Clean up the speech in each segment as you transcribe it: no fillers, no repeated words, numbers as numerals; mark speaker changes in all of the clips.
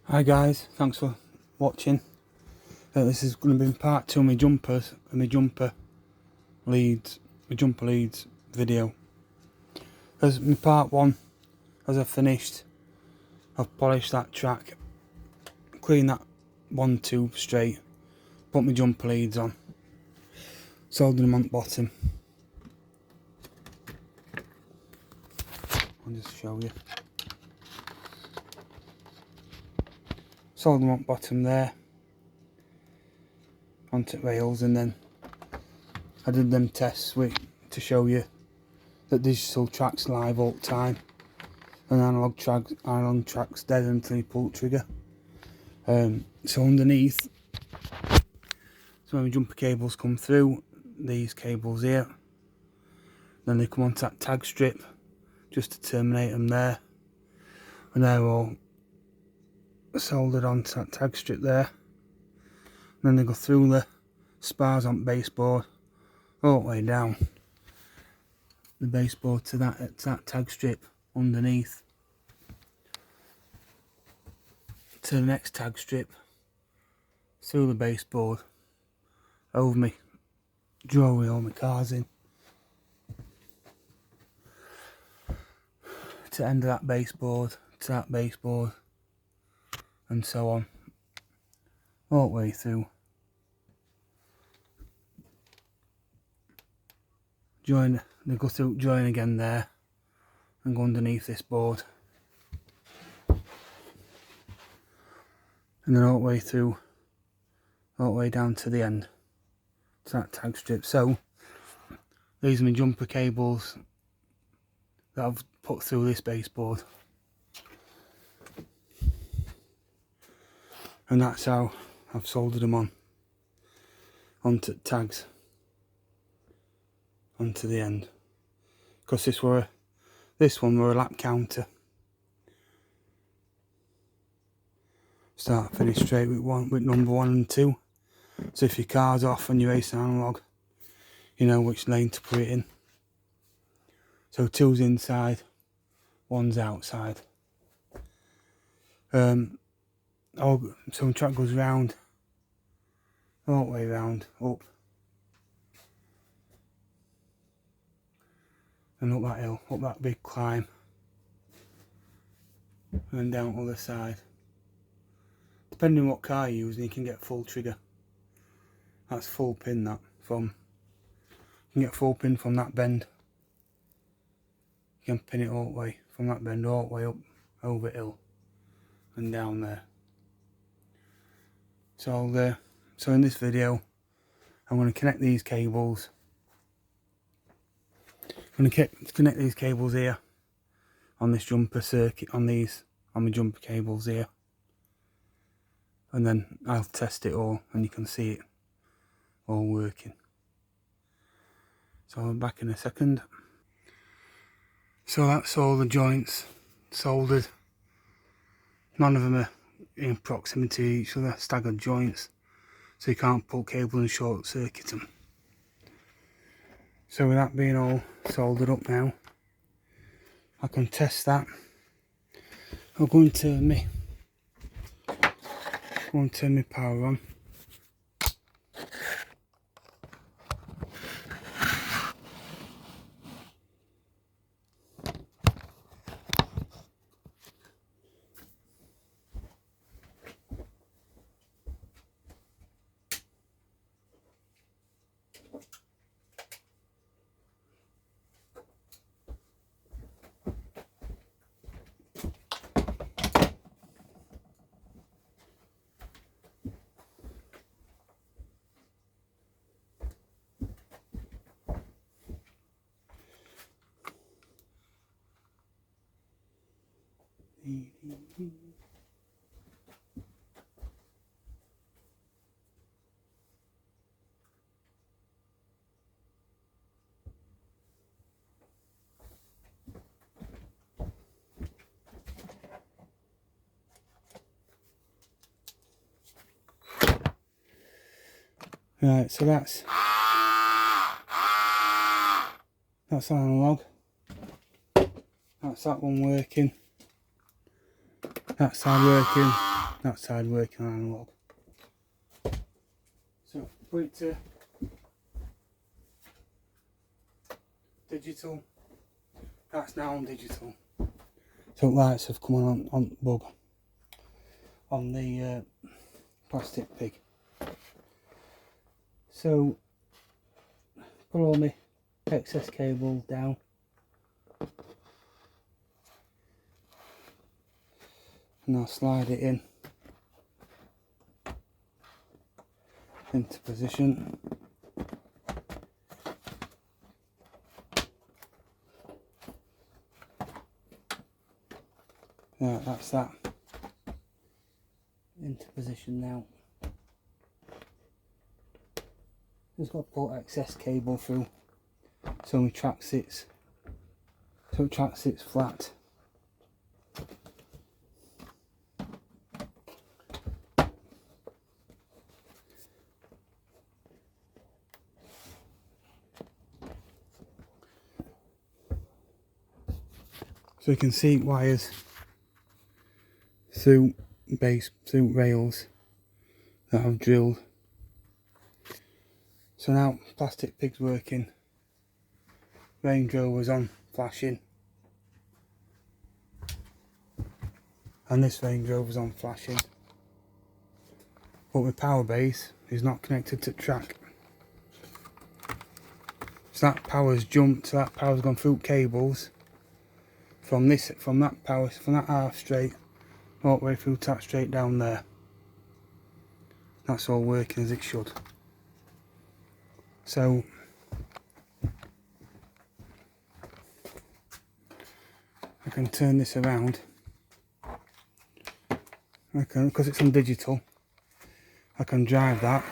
Speaker 1: Hi guys, thanks for watching. This is going to be part 2 of my jumpers and my jumper leads video. As my part 1, as I've finished, I've polished that track, cleaned that one tube straight, put my jumper leads on, soldered them on the bottom. I'll just show you. Soldered them on the bottom there onto rails, and then I did them tests to show you that digital track's live all the time and analog track's dead until you pull the trigger. So underneath, so when the jumper cables come through, these cables here, then they come onto that tag strip just to terminate them there, and they're all soldered onto that tag strip there. And then they go through the spars on the baseboard all the way down the baseboard to that tag strip underneath, to the next tag strip, through the baseboard, over me jewellery, all my cars in, to the end of that baseboard, to that baseboard, and so on, all the way through. They go through, join again there, and go underneath this board, and then all the way through, all the way down to the end, to that tag strip. So these are my jumper cables that I've put through this baseboard, and that's how I've soldered them onto tags onto the end, because this one were a lap counter, start finish straight with number 1 and 2. So if your car's off and you're racing analog, you know which lane to put it in. So 2's inside, 1's outside. So the track goes round, all the way round, up and up that hill, up that big climb, and then down the other side. Depending on what car you're using, you can get full trigger. That's full pin, that from, you can get full pin from that bend. You can pin it all the way from that bend, all the way up over hill and down there. So in this video, I'm going to connect these cables. I'm going to connect these cables here on this jumper circuit, on my jumper cables here, and then I'll test it all and you can see it all working. So I'm back in a second. So that's all the joints soldered. None of them are in proximity to each other, staggered joints, so you can't pull cable and short circuit them. So with that being all soldered up now, I can test that. I'll go and turn my power on. Right, so that's analog. That's that one working. That side working. that side working on analog. So put it to digital. That's now on digital. So lights have come on bug on the plastic pig. So put all my excess cable down. And I'll slide it into position. Yeah, that's that into position now. Just got to pull excess cable through so it track sits flat. So you can see wires through rails that I've drilled. So now plastic pig's working, Range Rover's on flashing, and this Range Rover's on flashing, but my power base is not connected to track. So that power's jumped, so that power's gone through cables from that half straight all the way through to that straight down there. That's all working as it should. So I can turn this around. Because it's on digital, I can drive that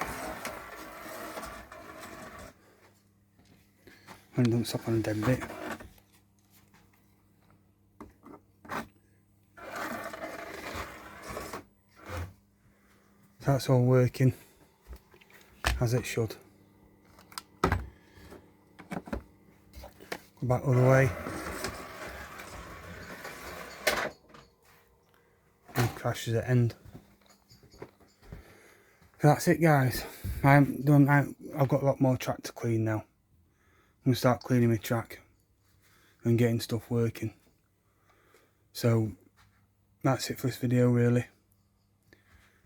Speaker 1: and it doesn't stop on a dead bit. So that's all working as it should. Go back the other way and crashes at end. So that's it, guys. I've got a lot more track to clean now. I'm going to start cleaning my track and getting stuff working. So that's it for this video, really.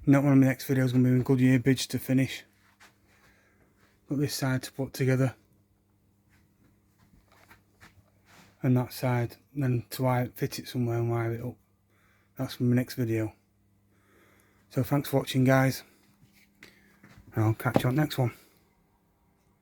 Speaker 1: Not one of my next videos is going to be a Goodyear bridge to finish. Got this side to put together, and that side, and then to fit it somewhere and wire it up. That's my next video. So thanks for watching, guys, and I'll catch you on the next one.